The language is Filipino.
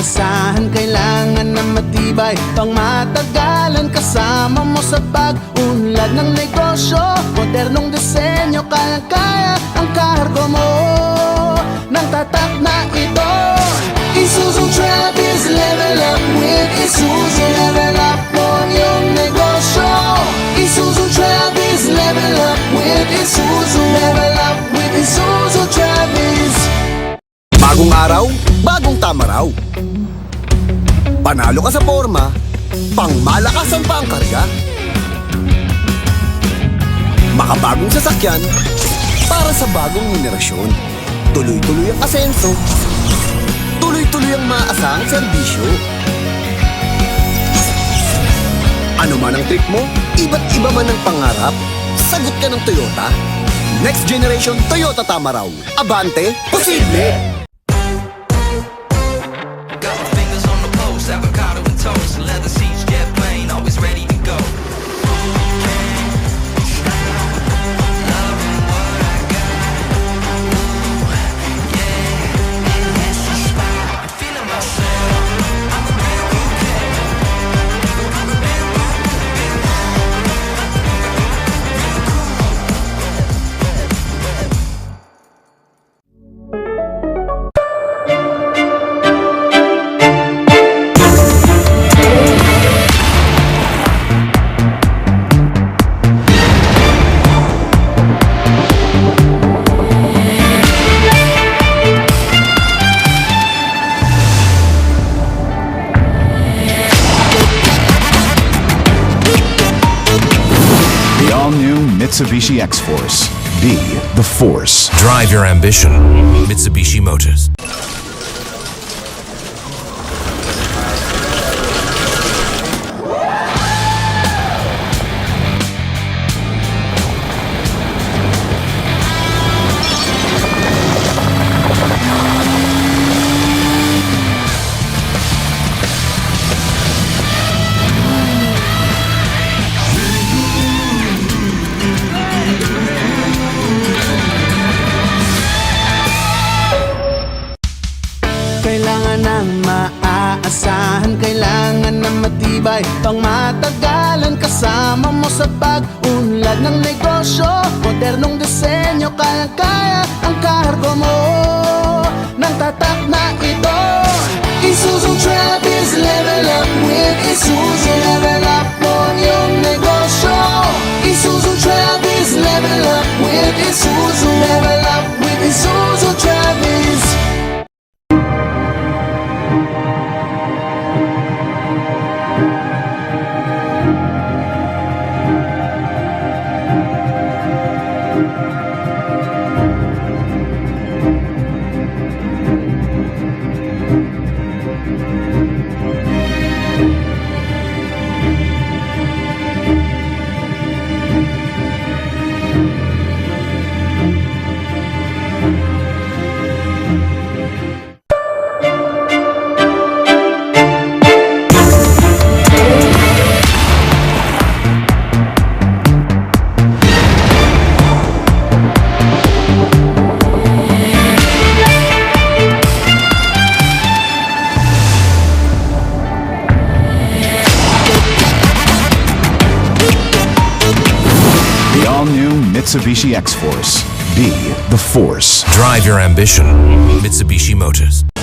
maaasahan, kailangan na matibay, pang matagalan kasama mo sa pag-unlad ng negosyo. Modernong disenyo, kayang-kaya ang kargo mo ng tatak na ito. Isuzu Travis, level up with Isuzu. Level up mo yung negosyo. Isuzu Travis, level up with Isuzu. Level up with Isuzu Travis. Bagong araw, bagong tama raw. Panalo ka sa forma, pangmalakasan pa ang karga. Makabagong sasakyan para sa bagong henerasyon. Tuloy-tuloy ang asenso, tuloy-tuloy ang maaasahang serbisyo. Ano man ang trip mo, iba't iba man ang pangarap, sagot ka ng Toyota. Next generation Toyota Tamaraw. Abante, posible! Got my fingers on the pulse, avocado and toast, leather seats, jet plane, always ready to go. Mitsubishi X-Force. Be the force. Drive your ambition. Mitsubishi Motors. Kailangan ng maaasahan, kailangan na matibay, pang matagalan kasama mo sa pag-unlad ng negosyo. Modernong disenyo, kayang-kaya ang kargo mo ng tatak na ito. Isuzu Travis, level up with Isuzu. Level up mo yung negosyo. Isuzu Travis, level up with Isuzu. Level up with Isuzu Travis. Mitsubishi X-Force. Be the force. Drive your ambition. Mitsubishi Motors.